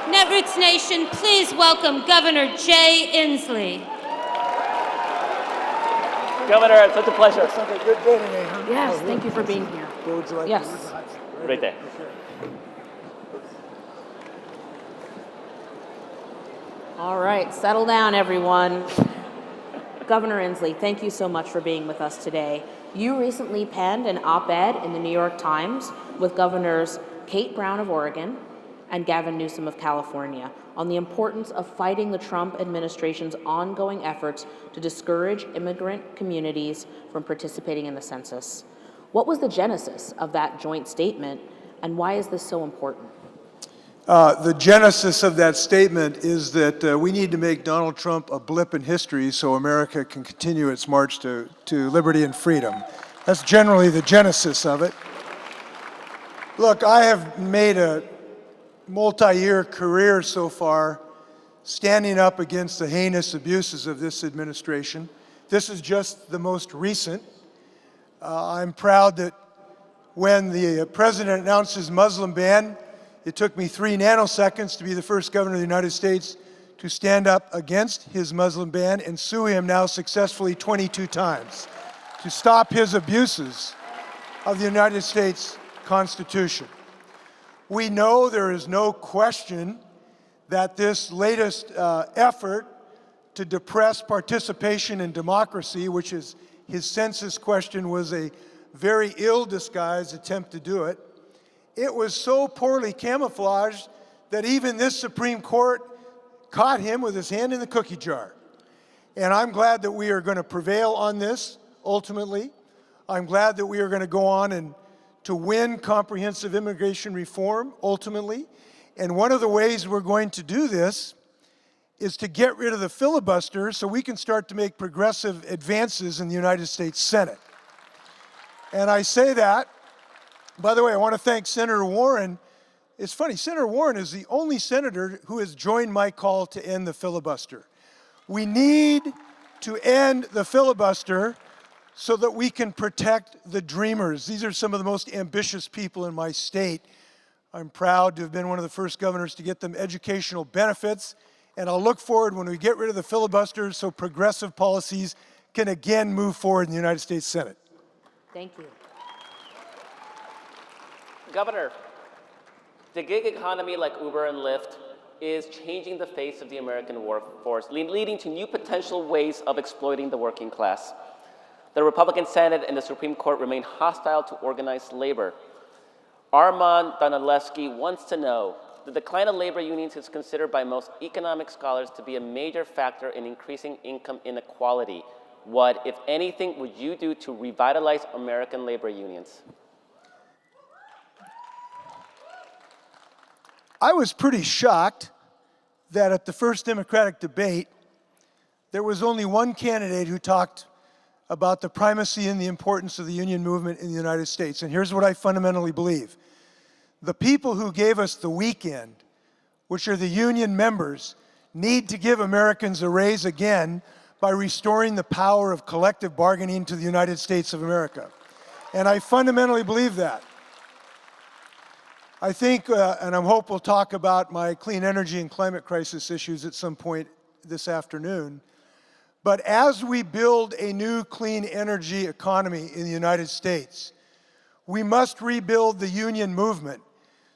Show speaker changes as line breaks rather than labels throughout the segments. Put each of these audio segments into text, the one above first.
Netroots Nation, please welcome Governor Jay Inslee.
Governor, it's such a pleasure.
It's like a good day today, huh?
Yes, thank you for being here.
Where would you like
Yes.
to
Right there.
All right, settle down, everyone. Governor Inslee, thank you so much for being with us today. You recently penned an op-ed in the New York Times with Governors Kate Brown of Oregon and Gavin Newsom of California on the importance of fighting the Trump administration's ongoing efforts to discourage immigrant communities from participating in the census. What was the genesis of that joint statement, and why is this so important?
The genesis of that statement is that we need to make Donald Trump a blip in history so America can continue its march to liberty and freedom. That's generally the genesis of it. Look, I have made a multi-year career so far standing up against the heinous abuses of this administration. This is just the most recent. I'm proud that when the president announced his Muslim ban, it took me 3 nanoseconds to be the first governor of the United States to stand up against his Muslim ban and sue him now successfully 22 times to stop his abuses of the United States Constitution. We know there is no question that this latest effort to depress participation in democracy, which is his census question, was a very ill-disguised attempt to do it. It was so poorly camouflaged that even this Supreme Court caught him with his hand in the cookie jar. And I'm glad that we are going to prevail on this ultimately. I'm glad that we are going to go on and to win comprehensive immigration reform ultimately. And one of the ways we're going to do this is to get rid of the filibuster so we can start to make progressive advances in the United States Senate. And I say that, by the way, I want to thank Senator Warren. It's funny, Senator Warren is the only senator who has joined my call to end the filibuster. We need to end the filibuster so that we can protect the dreamers. These are some of the most ambitious people in my state. I'm proud to have been one of the first governors to get them educational benefits, and I'll look forward when we get rid of the filibuster so progressive policies can again move forward in the United States Senate.
Thank you.
Governor, the gig economy like Uber and Lyft is changing the face of the American workforce, leading to new potential ways of exploiting the working class. The Republican Senate and the Supreme Court remain hostile to organized labor. Armand Danilevsky wants to know, the decline of labor unions is considered by most economic scholars to be a major factor in increasing income inequality. What, if anything, would you do to revitalize American labor unions?
I was pretty shocked that at the first Democratic debate, there was only one candidate who talked about the primacy and the importance of the union movement in the United States. And here's what I fundamentally believe. The people who gave us the weekend, which are the union members, need to give Americans a raise again by restoring the power of collective bargaining to the United States of America. And I fundamentally believe that. I think, and I hope we'll talk about my clean energy and climate crisis issues at some point this afternoon. But as we build a new clean energy economy in the United States, we must rebuild the union movement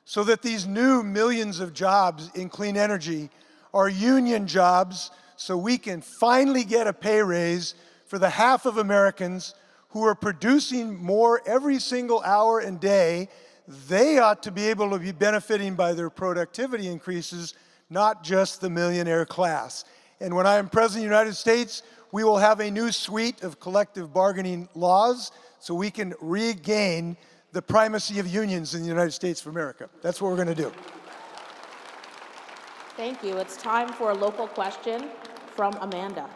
so that these new millions of jobs in clean energy are union jobs, so we can finally get a pay raise for the half of Americans who are producing more every single hour and day. They ought to be able to be benefiting by their productivity increases, not just the millionaire class. And when I am President of the United States, we will have a new suite of collective bargaining laws so we can regain the primacy of unions in the United States of America. That's what we're going to do.
Thank you. It's time for a local question from Amanda.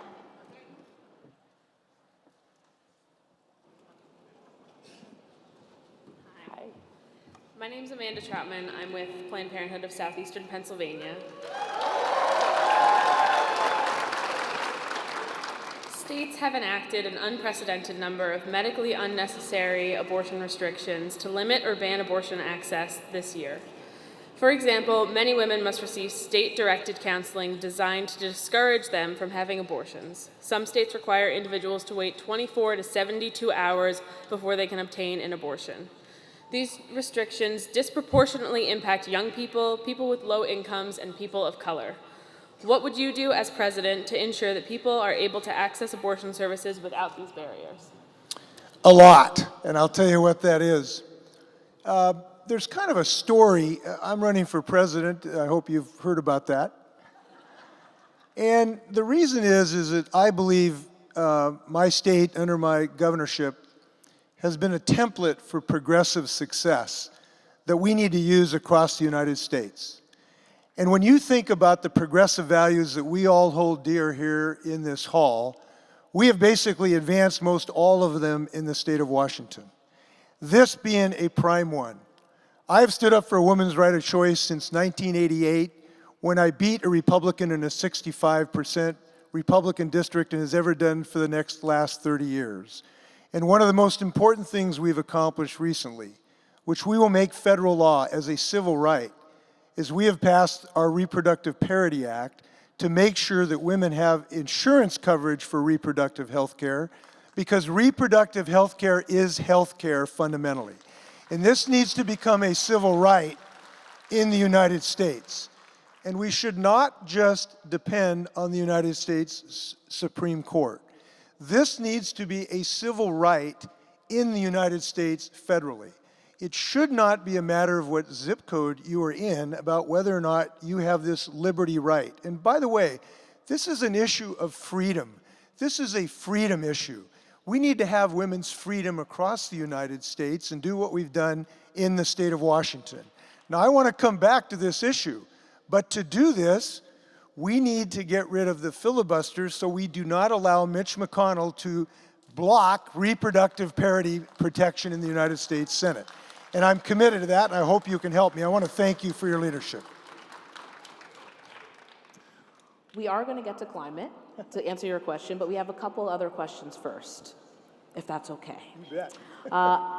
Hi. My name's Amanda Troutman. I'm with Planned Parenthood of Southeastern Pennsylvania. States have enacted an unprecedented number of medically unnecessary abortion restrictions to limit or ban abortion access this year. For example, many women must receive state-directed counseling designed to discourage them from having abortions. Some states require individuals to wait 24 to 72 hours before they can obtain an abortion. These restrictions disproportionately impact young people, people with low incomes, and people of color. What would you do as president to ensure that people are able to access abortion services without these barriers?
A lot, and I'll tell you what that is. There's kind of a story. I'm running for president. I hope you've heard about that. And the reason is that I believe my state, under my governorship, has been a template for progressive success that we need to use across the United States. And when you think about the progressive values that we all hold dear here in this hall, we have basically advanced most all of them in the state of Washington, this being a prime one. I've stood up for a woman's right of choice since 1988, when I beat a Republican in a 65% Republican district, and has ever done for the last 30 years. And one of the most important things we've accomplished recently, which we will make federal law as a civil right, is we have passed our Reproductive Parity Act to make sure that women have insurance coverage for reproductive health care, because reproductive health care is health care fundamentally. And this needs to become a civil right in the United States. And we should not just depend on the United States Supreme Court. This needs to be a civil right in the United States federally. It should not be a matter of what zip code you are in about whether or not you have this liberty right. And by the way, this is an issue of freedom. This is a freedom issue. We need to have women's freedom across the United States and do what we've done in the state of Washington. Now, I want to come back to this issue, but to do this, we need to get rid of the filibusters so we do not allow Mitch McConnell to block reproductive parity protection in the United States Senate. And I'm committed to that, and I hope you can help me. I want to thank you for your leadership.
We are going to get to climate to answer your question, but we have a couple other questions first, if that's okay.
You bet.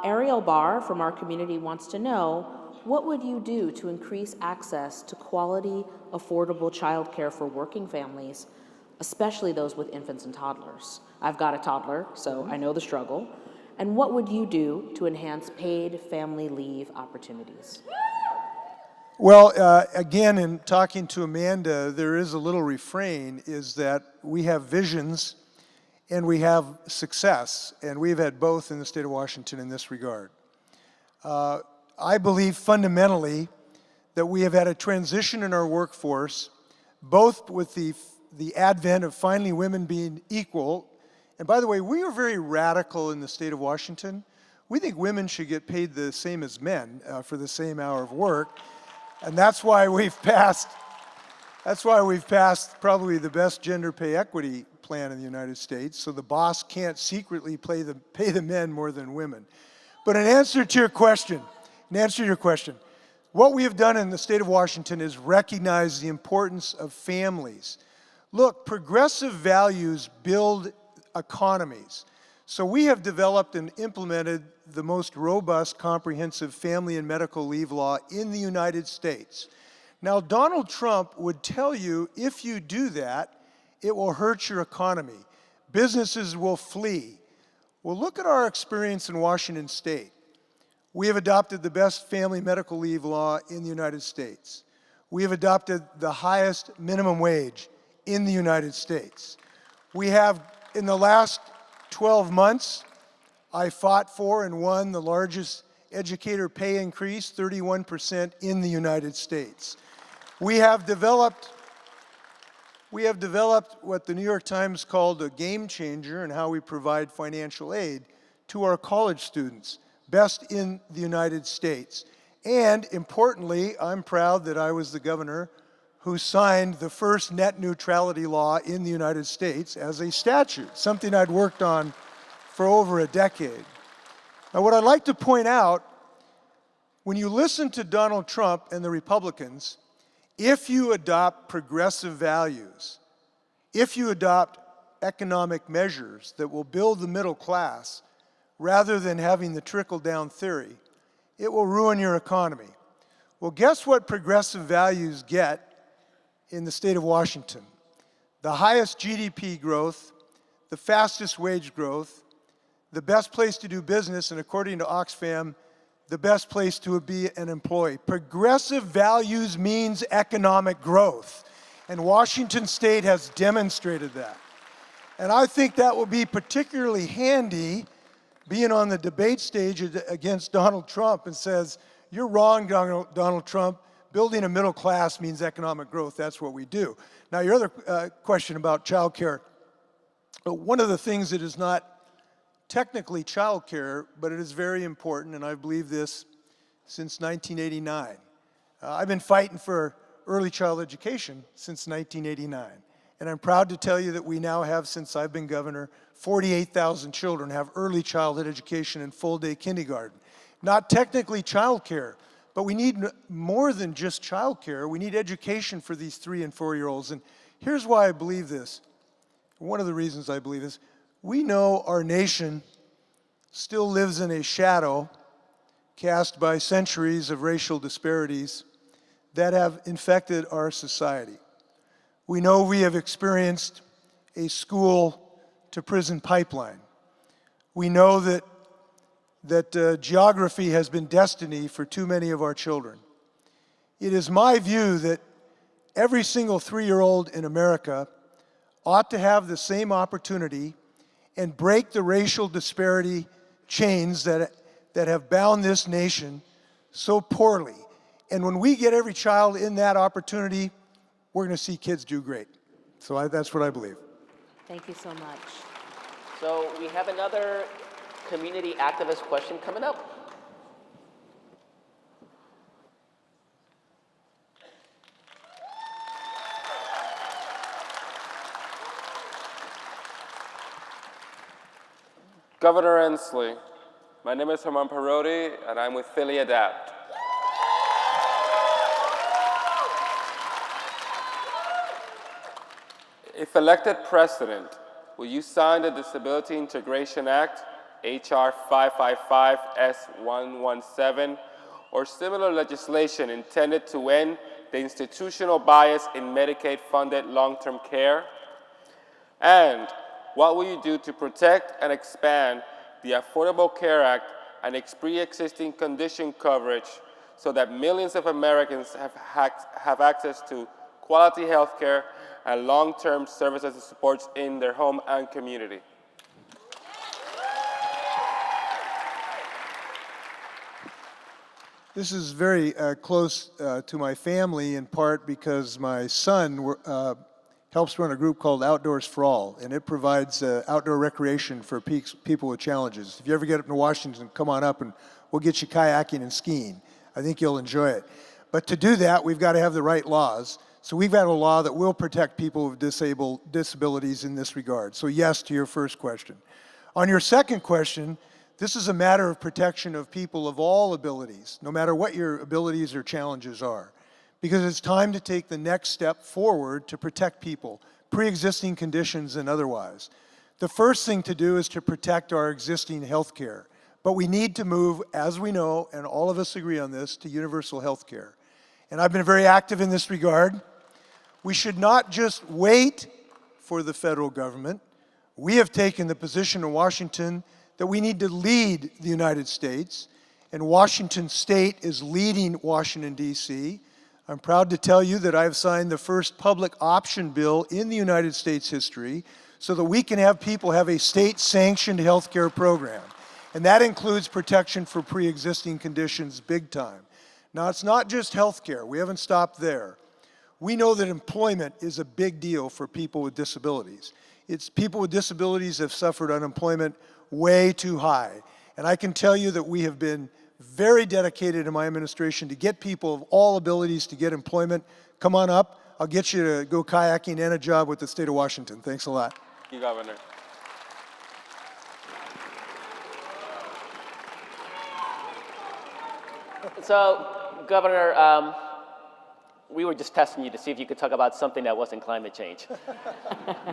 Ariel Barr from our community wants to know, what would you do to increase access to quality, affordable childcare for working families, especially those with infants and toddlers? I've got a toddler, so I know the struggle. And what would you do to enhance paid family leave opportunities?
Well, again, in talking to Amanda, there is a little refrain, is that we have visions and we have success, and we've had both in the state of Washington in this regard. I believe fundamentally that we have had a transition in our workforce, both with the advent of finally women being equal. And by the way, we are very radical in the state of Washington. We think women should get paid the same as men for the same hour of work. And that's why we've passed probably the best gender pay equity plan in the United States, so the boss can't secretly pay the men more than women. But in answer to your question, what we have done in the state of Washington is recognize the importance of families. Look, progressive values build economies. So we have developed and implemented the most robust, comprehensive family and medical leave law in the United States. Now, Donald Trump would tell you, if you do that, it will hurt your economy. Businesses will flee. Well, look at our experience in Washington State. We have adopted the best family medical leave law in the United States. We have adopted the highest minimum wage in the United States. We have, in the last 12 months, I fought for and won the largest educator pay increase, 31% in the United States. We have developed what the New York Times called a game changer in how we provide financial aid to our college students, best in the United States. And importantly, I'm proud that I was the governor who signed the first net neutrality law in the United States as a statute, something I'd worked on for over a decade. Now, what I'd like to point out, when you listen to Donald Trump and the Republicans, if you adopt progressive values, if you adopt economic measures that will build the middle class, rather than having the trickle-down theory, it will ruin your economy. Well, guess what progressive values get in the state of Washington? The highest GDP growth, the fastest wage growth, the best place to do business, and according to Oxfam, the best place to be an employee. Progressive values means economic growth, and Washington State has demonstrated that. And I think that will be particularly handy being on the debate stage against Donald Trump and says, you're wrong, Donald Trump. Building a middle class means economic growth. That's what we do. Now, your other question about child care. One of the things that is not technically child care, but it is very important, and I've believed this since 1989. I've been fighting for early child education since 1989. And I'm proud to tell you that we now have, since I've been governor, 48,000 children have early childhood education and full-day kindergarten. Not technically child care, but we need more than just child care. We need education for these 3- and 4-year-olds. And here's why I believe this. One of the reasons I believe this. We know our nation still lives in a shadow cast by centuries of racial disparities that have infected our society. We know we have experienced a school-to-prison pipeline. We know that geography has been destiny for too many of our children. It is my view that every single 3-year-old in America ought to have the same opportunity and break the racial disparity chains that have bound this nation so poorly. And when we get every child in that opportunity, we're going to see kids do great. So that's what I believe.
Thank you so much.
So we have another community activist question coming up.
Governor Inslee, my name is Herman Parodi, and I'm with Philly Adapt. If elected president, will you sign the Disability Integration Act, H.R. 555 S117, or similar legislation intended to end the institutional bias in Medicaid-funded long-term care? And what will you do to protect and expand the Affordable Care Act and its pre-existing condition coverage so that millions of Americans have access to quality health care and long-term services and supports in their home and community?
This is very close to my family, in part because my son helps run a group called Outdoors for All, and it provides outdoor recreation for people with challenges. If you ever get up to Washington, come on up and we'll get you kayaking and skiing. I think you'll enjoy it. But to do that, we've got to have the right laws. So we've got a law that will protect people with disabilities in this regard. So yes to your first question. On your second question, this is a matter of protection of people of all abilities, no matter what your abilities or challenges are, because it's time to take the next step forward to protect people, pre-existing conditions and otherwise. The first thing to do is to protect our existing health care, but we need to move, as we know, and all of us agree on this, to universal health care. And I've been very active in this regard. We should not just wait for the federal government. We have taken the position in Washington that we need to lead the United States, and Washington State is leading Washington, D.C. I'm proud to tell you that I've signed the first public option bill in the United States history so that we can have people have a state-sanctioned health care program. And that includes protection for pre-existing conditions big time. Now, it's not just health care. We haven't stopped there. We know that employment is a big deal for people with disabilities. People with disabilities have suffered unemployment way too high. And I can tell you that we have been very dedicated in my administration to get people of all abilities to get employment. Come on up. I'll get you to go kayaking and a job with the state of Washington. Thanks a lot.
Thank you, Governor.
So, Governor, we were just testing you to see if you could talk about something that wasn't climate change.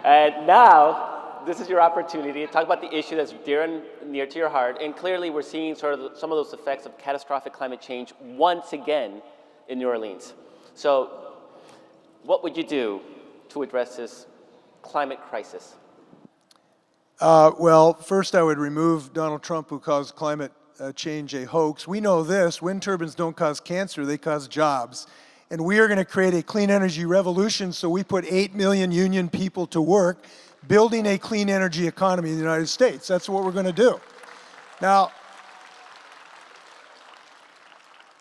And now, this is your opportunity to talk about the issue that's dear and near to your heart. And clearly, we're seeing sort of some of those effects of catastrophic climate change once again in New Orleans. So what would you do to address this climate crisis?
Well, first I would remove Donald Trump, who caused climate change a hoax. We know this: wind turbines don't cause cancer, they cause jobs. And we are going to create a clean energy revolution, so we put 8 million union people to work building a clean energy economy in the United States. That's what we're going to do. Now,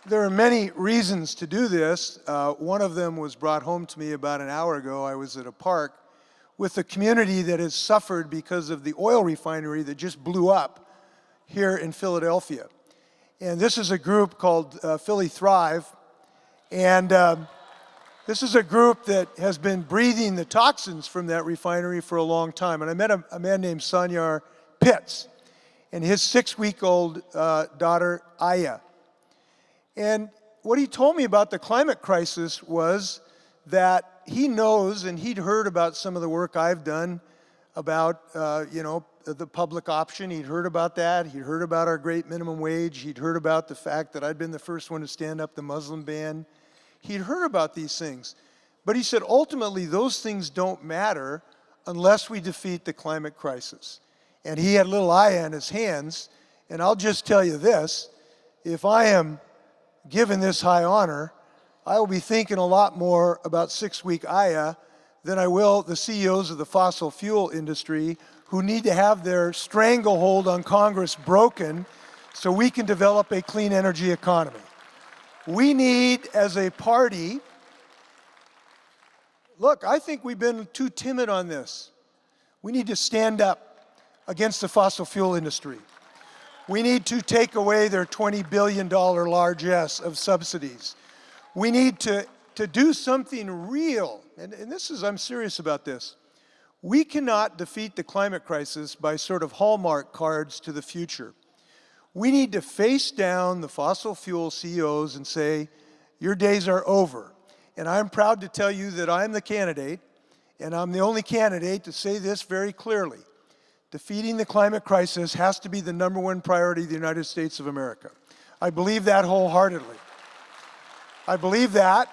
there are many reasons to do this. One of them was brought home to me about an hour ago. I was at a park with a community that has suffered because of the oil refinery that just blew up here in Philadelphia. And this is a group called Philly Thrive. And this is a group that has been breathing the toxins from that refinery for a long time. And I met a man named Sanyar Pitts and his 6-week-old daughter, Aya. And what he told me about the climate crisis was that he knows, and he'd heard about some of the work I've done about, the public option. He'd heard about that. He'd heard about our great minimum wage. He'd heard about the fact that I'd been the first one to stand up the Muslim ban. He'd heard about these things. But he said, ultimately, those things don't matter unless we defeat the climate crisis. And he had little Aya in his hands. And I'll just tell you this: if I am given this high honor, I will be thinking a lot more about 6-week Aya than I will the CEOs of the fossil fuel industry, who need to have their stranglehold on Congress broken so we can develop a clean energy economy. We need, as a party, look, I think we've been too timid on this. We need to stand up against the fossil fuel industry. We need to take away their $20 billion largesse of subsidies. We need to do something real, and this is, I'm serious about this. We cannot defeat the climate crisis by sort of Hallmark cards to the future. We need to face down the fossil fuel CEOs and say, your days are over. And I'm proud to tell you that I'm the candidate, and I'm the only candidate to say this very clearly. Defeating the climate crisis has to be the #1 priority of the United States of America. I believe that wholeheartedly. I believe that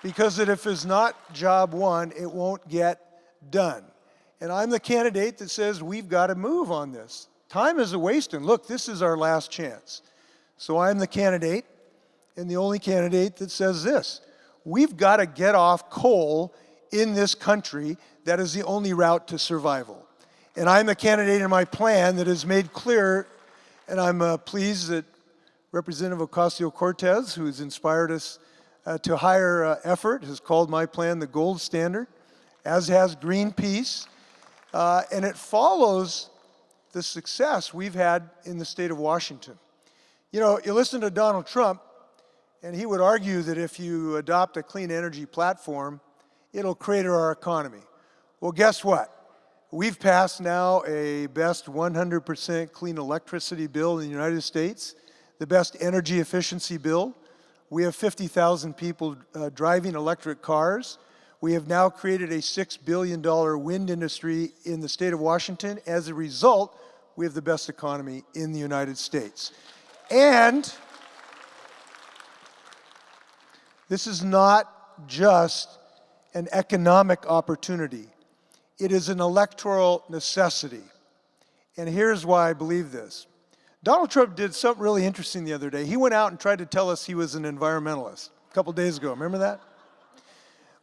because if it's not job one, it won't get done. And I'm the candidate that says we've got to move on this. Time is a wasting. Look, this is our last chance. So I'm the candidate, and the only candidate that says this: we've got to get off coal in this country. That is the only route to survival. And I'm the candidate in my plan that is made clear, and I'm pleased that Representative Ocasio-Cortez, who has inspired us to higher effort, has called my plan the gold standard, as has Greenpeace, and it follows the success we've had in the state of Washington. You know, you listen to Donald Trump, and he would argue that if you adopt a clean energy platform, it'll crater our economy. Well, guess what? We've passed now a best 100% clean electricity bill in the United States, the best energy efficiency bill. We have 50,000 people driving electric cars. We have now created a $6 billion wind industry in the state of Washington. As a result, we have the best economy in the United States. And this is not just an economic opportunity. It is an electoral necessity. And here's why I believe this. Donald Trump did something really interesting the other day. He went out and tried to tell us he was an environmentalist a couple days ago. Remember that?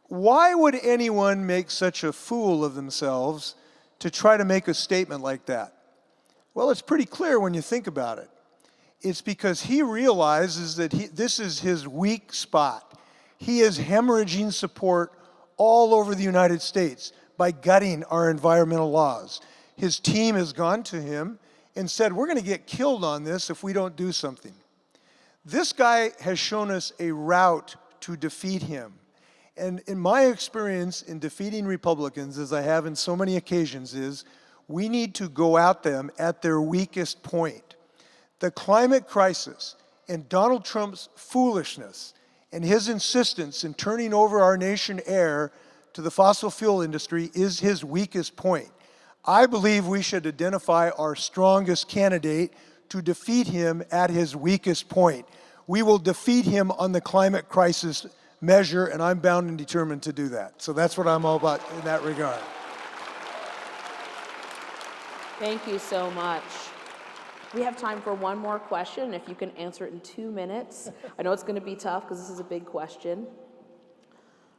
Why would anyone make such a fool of themselves to try to make a statement like that? Well, it's pretty clear when you think about it. It's because he realizes that this is his weak spot. He is hemorrhaging support all over the United States by gutting our environmental laws. His team has gone to him and said, we're going to get killed on this if we don't do something. This guy has shown us a route to defeat him. And in my experience in defeating Republicans, as I have in so many occasions, is we need to go at them at their weakest point. The climate crisis and Donald Trump's foolishness and his insistence in turning over our nation air to the fossil fuel industry is his weakest point. I believe we should identify our strongest candidate to defeat him at his weakest point. we will defeat him on the climate crisis measure, and I'm bound and determined to do that. So that's what I'm all about in that regard.
Thank you so much. We have time for one more question, if you can answer it in 2 minutes. I know it's going to be tough because this is a big question.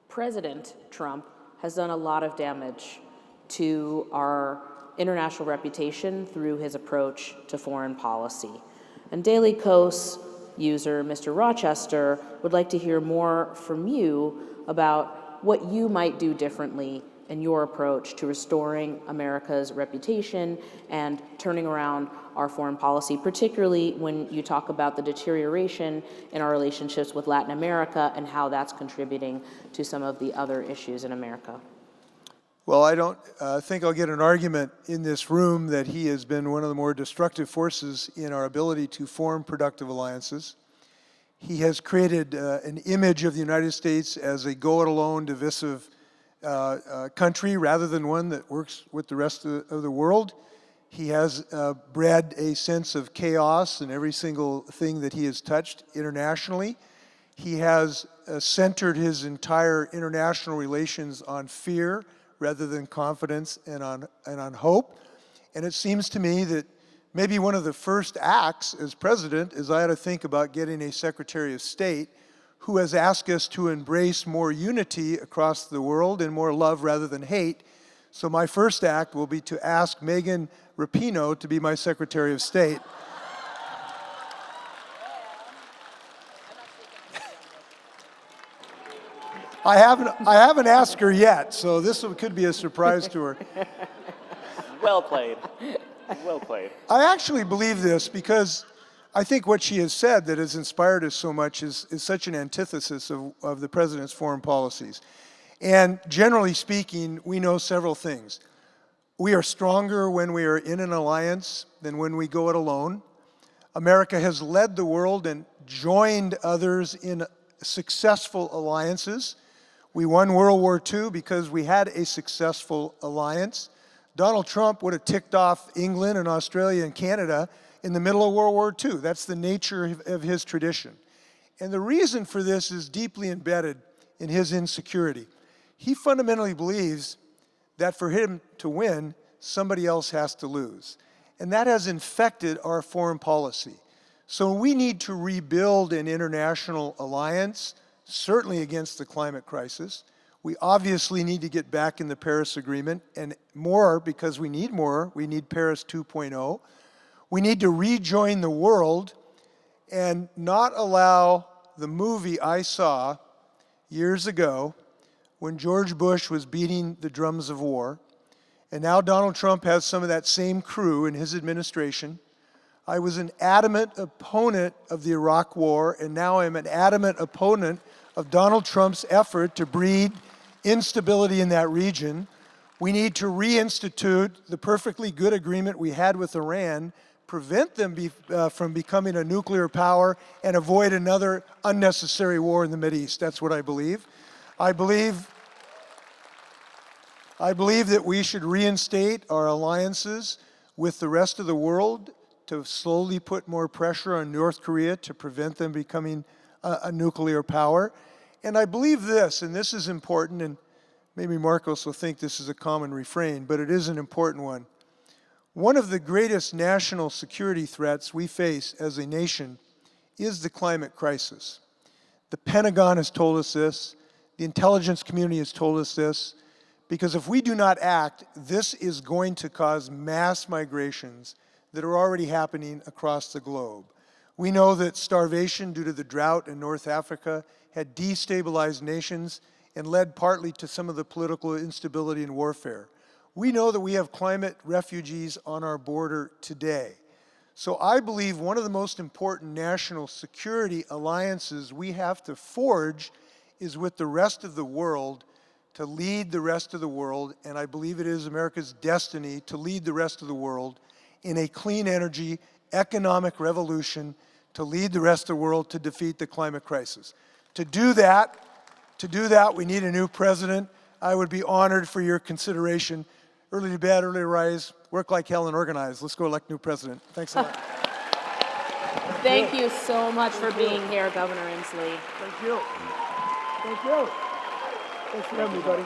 President Trump has done a lot of damage to our international reputation through his approach to foreign policy. And Daily Kos user Mr. Rochester would like to hear more from you about what you might do differently in your approach to restoring America's reputation and turning around our foreign policy, particularly when you talk about the deterioration in our relationships with Latin America and how that's contributing to some of the other issues in America.
Well, I don't think I'll get an argument in this room that he has been one of the more destructive forces in our ability to form productive alliances. He has created an image of the United States as a go-it-alone, divisive country rather than one that works with the rest of the world. He has bred a sense of chaos in every single thing that he has touched internationally. He has centered his entire international relations on fear rather than confidence and on hope. And it seems to me that maybe one of the first acts as president is I ought to think about getting a Secretary of State who has asked us to embrace more unity across the world and more love rather than hate. So my first act will be to ask Megan Rapinoe to be my Secretary of State. I haven't asked her yet, so this could be a surprise to her.
Well played. Well played.
I actually believe this because I think what she has said that has inspired us so much is such an antithesis of the president's foreign policies. And generally speaking, we know several things. We are stronger when we are in an alliance than when we go it alone. America has led the world and joined others in successful alliances. We won World War II because we had a successful alliance. Donald Trump would have ticked off England and Australia and Canada in the middle of World War II. That's the nature of his tradition. And the reason for this is deeply embedded in his insecurity. He fundamentally believes that for him to win, somebody else has to lose. And that has infected our foreign policy. So we need to rebuild an international alliance, certainly against the climate crisis. We obviously need to get back in the Paris Agreement, and more because we need more. We need Paris 2.0. We need to rejoin the world and not allow the movie I saw years ago when George Bush was beating the drums of war, and now Donald Trump has some of that same crew in his administration. I was an adamant opponent of the Iraq War, and now I'm an adamant opponent of Donald Trump's effort to breed instability in that region. We need to reinstitute the perfectly good agreement we had with Iran, prevent them from becoming a nuclear power, and avoid another unnecessary war in the Mideast. That's what I believe. I believe that we should reinstate our alliances with the rest of the world to slowly put more pressure on North Korea to prevent them becoming a nuclear power. And I believe this, and this is important, and maybe Marcos will think this is a common refrain, but it is an important one. One of the greatest national security threats we face as a nation is the climate crisis. The Pentagon has told us this, the intelligence community has told us this, because if we do not act, this is going to cause mass migrations that are already happening across the globe. We know that starvation due to the drought in North Africa had destabilized nations and led partly to some of the political instability and warfare. We know that we have climate refugees on our border today. So I believe one of the most important national security alliances we have to forge is with the rest of the world, to lead the rest of the world, and I believe it is America's destiny to lead the rest of the world in a clean energy, economic revolution, to lead the rest of the world to defeat the climate crisis. To do that, we need a new president. I would be honored for your consideration. Early to bed, early to rise, work like hell and organize. Let's go elect new president. Thanks a lot.
Thank you so much for being here, Governor Inslee.
Thank you. Thank you. Thanks for having me, buddy.